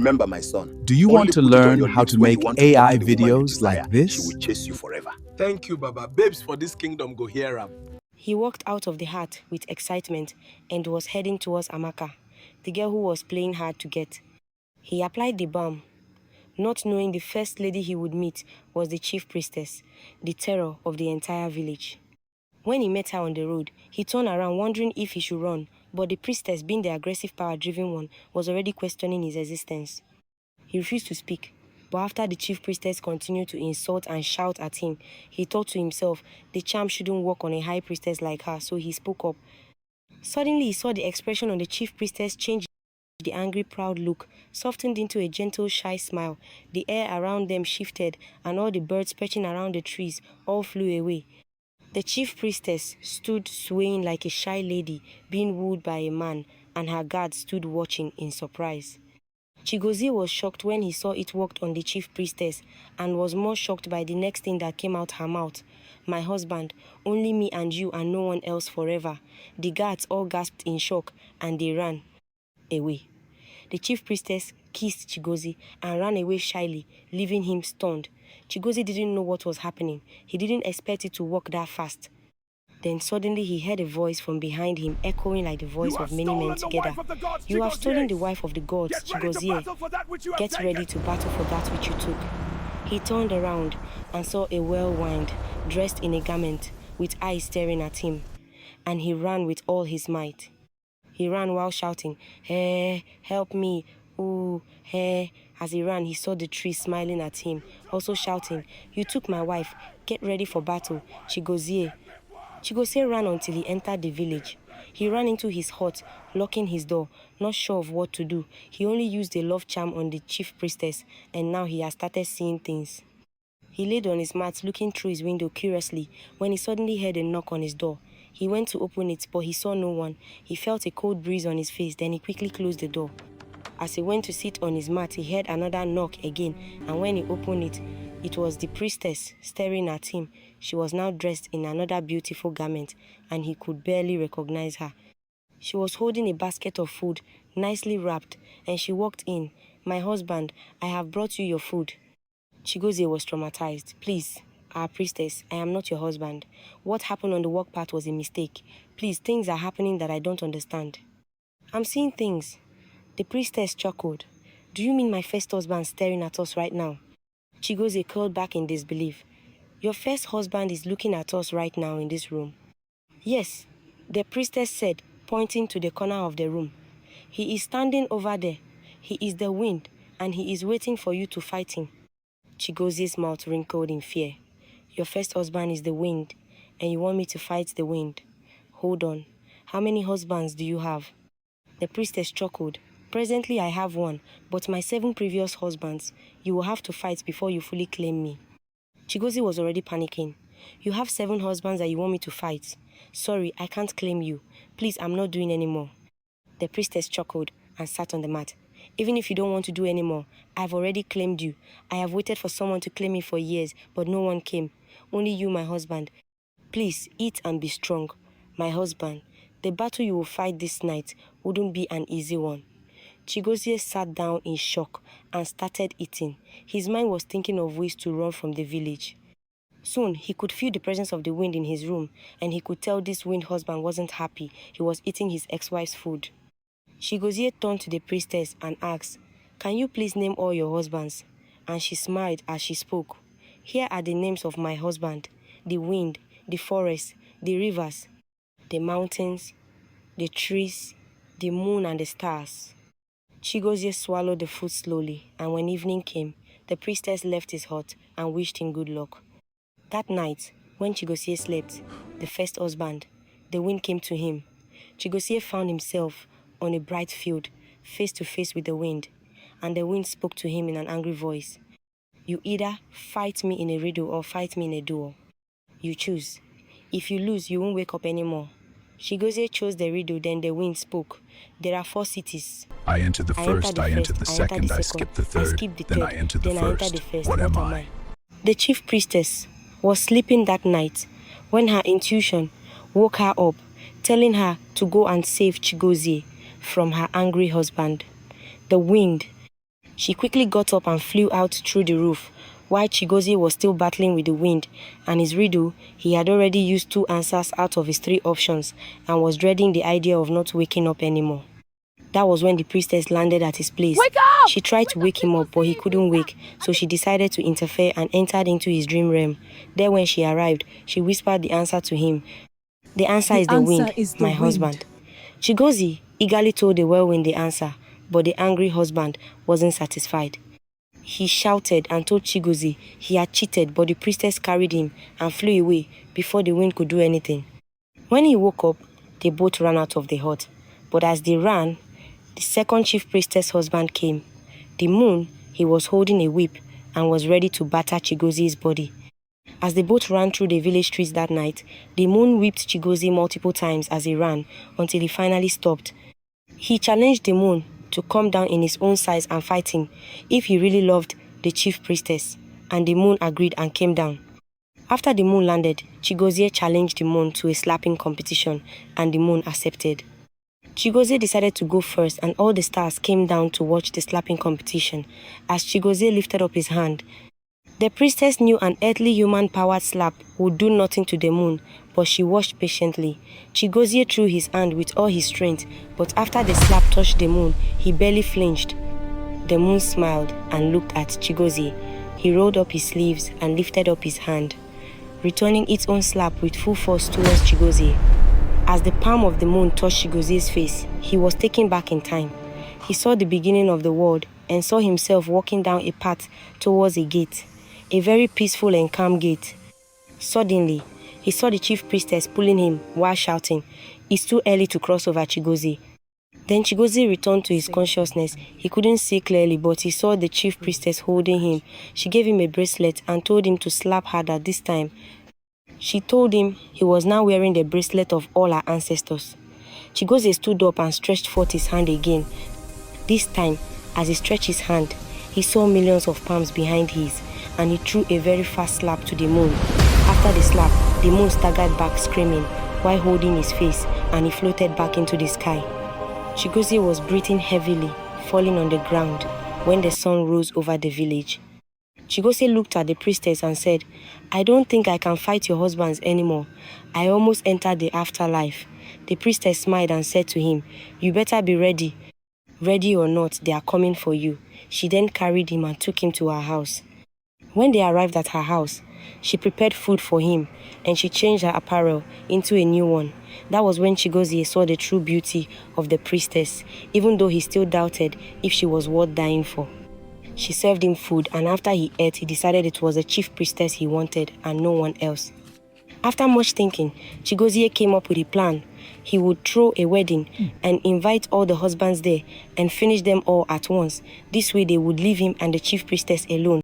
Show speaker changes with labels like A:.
A: Remember, my son.
B: Do you want to learn how to make AI videos like
A: She
B: this?
A: will chase you forever. Thank you, Baba. Babes for this kingdom go hear am.
C: He walked out of the hut with excitement and was heading towards Amaka, the girl who was playing hard to get. He applied the balm, not knowing the first lady he would meet was the chief priestess, the terror of the entire village. When he met her on the road, he turned around wondering if he should run, but the priestess, being the aggressive power-driven one, was already questioning his existence. He refused to speak, but after the chief priestess continued to insult and shout at him, he thought to himself the charm shouldn't work on a high priestess like her, so he spoke up. Suddenly he saw the expression on the chief priestess change. The angry, proud look softened into a gentle, shy smile. The air around them shifted, and all the birds perching around the trees all flew away. The chief priestess stood swaying like a shy lady being wooed by a man, and her guards stood watching in surprise. Chigozie was shocked when he saw it worked on the chief priestess, and was more shocked by the next thing that came out her mouth. "My husband, only me and you and no one else forever." The guards all gasped in shock, and they ran away. The chief priestess kissed Chigozie and ran away shyly, leaving him stunned. Chigozie didn't know what was happening. He didn't expect it to work that fast. Then suddenly he heard a voice from behind him, echoing like the voice of many men together. "You have stolen the wife of the gods, Chigozie. Get ready to battle for that which you took." He turned around and saw a well-wind, dressed in a garment, with eyes staring at him, and he ran with all his might. He ran while shouting, "Hey, help me, ooh, hey." As he ran, he saw the tree smiling at him, also shouting, "You took my wife. Get ready for battle, Chigozie." Chigozie ran until he entered the village. He ran into his hut, locking his door, not sure of what to do. He only used a love charm on the chief priestess, and now he has started seeing things. He laid on his mat, looking through his window curiously, when he suddenly heard a knock on his door. He went to open it, but he saw no one. He felt a cold breeze on his face, then he quickly closed the door. As he went to sit on his mat, he heard another knock again, and when he opened it, it was the priestess staring at him. She was now dressed in another beautiful garment, and he could barely recognize her. She was holding a basket of food, nicely wrapped, and she walked in. "My husband, I have brought you your food." Chigozie was traumatized. "Please, our priestess, I am not your husband. What happened on the work path was a mistake. Please, things are happening that I don't understand." "I'm seeing things." The priestess chuckled. "Do you mean my first husband staring at us right now?" Chigozie curled back in disbelief. "Your first husband is looking at us right now in this room." "Yes," the priestess said, pointing to the corner of the room. "He is standing over there. He is the wind, and he is waiting for you to fight him." Chigozie's mouth wrinkled in fear. "Your first husband is the wind, and you want me to fight the wind? Hold on. How many husbands do you have?" The priestess chuckled. "Presently I have one, but my 7 previous husbands, you will have to fight before you fully claim me." Chigozie was already panicking. "You have 7 husbands that you want me to fight? Sorry, I can't claim you. Please, I'm not doing anymore." The priestess chuckled and sat on the mat. "Even if you don't want to do anymore, I've already claimed you. I have waited for someone to claim me for years, but no one came. Only you, my husband. Please, eat and be strong. My husband, the battle you will fight this night wouldn't be an easy one." Chigozie sat down in shock and started eating. His mind was thinking of ways to run from the village. Soon, he could feel the presence of the wind in his room, and he could tell this wind husband wasn't happy. He was eating his ex-wife's food. Chigozie turned to the priestess and asked, "Can you please name all your husbands?" And she smiled as she spoke. "Here are the names of my husband: the wind, the forest, the rivers, the mountains, the trees, the moon, and the stars." Chigozie swallowed the food slowly, and when evening came, the priestess left his hut and wished him good luck. That night, when Chigozie slept, the first husband, the wind came to him. Chigozie found himself on a bright field, face to face with the wind, and the wind spoke to him in an angry voice. "You either fight me in a riddle or fight me in a duel. You choose. If you lose, you won't wake up anymore." Chigozie chose the riddle, then the wind spoke. "There are 4 cities.
B: I entered the first, I entered the second, I skipped the third, then I entered the first. What am I?"
C: The chief priestess was sleeping that night when her intuition woke her up, telling her to go and save Chigozie from her angry husband, the wind. She quickly got up and flew out through the roof. While Chigozie was still battling with the wind and his riddle, he had already used 2 answers out of his 3 options and was dreading the idea of not waking up anymore. That was when the priestess landed at his place.
D: Wake up!
C: She tried to wake him up, but he couldn't wake, so she decided to interfere and entered into his dream realm. There, when she arrived, she whispered the answer to him. The answer is the wind, my husband. Chigozie eagerly told the whirlwind the answer, but the angry husband wasn't satisfied. He shouted and told Chigozie he had cheated, but the priestess carried him and flew away before the wind could do anything. When he woke up, they both ran out of the hut. But as they ran, the second chief priestess' husband came. The moon, he was holding a whip and was ready to batter Chigozie's body. As they both ran through the village streets that night, the moon whipped Chigozie multiple times as he ran until he finally stopped. He challenged the moon to come down in his own size and fight him if he really loved the chief priestess, and the moon agreed and came down. After the moon landed, Chigozie challenged the moon to a slapping competition, and the moon accepted. Chigozie decided to go first, and all the stars came down to watch the slapping competition. As Chigozie lifted up his hand, the priestess knew an earthly human-powered slap would do nothing to the moon, but she watched patiently. Chigozie threw his hand with all his strength, but after the slap touched the moon, he barely flinched. The moon smiled and looked at Chigozie. He rolled up his sleeves and lifted up his hand, returning its own slap with full force towards Chigozie. As the palm of the moon touched Chigozie's face, he was taken back in time. He saw the beginning of the world and saw himself walking down a path towards a gate, a very peaceful and calm gate. Suddenly, he saw the chief priestess pulling him while shouting, "It's too early to cross over, Chigozie." Then Chigozie returned to his consciousness. He couldn't see clearly, but he saw the chief priestess holding him. She gave him a bracelet and told him to slap harder this time. She told him he was now wearing the bracelet of all her ancestors. Chigozie stood up and stretched forth his hand again. This time, as he stretched his hand, he saw millions of palms behind his, and he threw a very fast slap to the moon. After the slap, the moon staggered back screaming while holding his face, and he floated back into the sky. Chigozie was breathing heavily, falling on the ground when the sun rose over the village. Chigozie looked at the priestess and said, "I don't think I can fight your husbands anymore. I almost entered the afterlife." The priestess smiled and said to him, "You better be ready. Ready or not, they are coming for you." She then carried him and took him to her house. When they arrived at her house, she prepared food for him and she changed her apparel into a new one. That was when Chigozie saw the true beauty of the priestess, even though he still doubted if she was worth dying for. She served him food, and after he ate, he decided it was the chief priestess he wanted and no one else. After much thinking, Chigozie came up with a plan. He would throw a wedding and invite all the husbands there and finish them all at once. This way they would leave him and the chief priestess alone.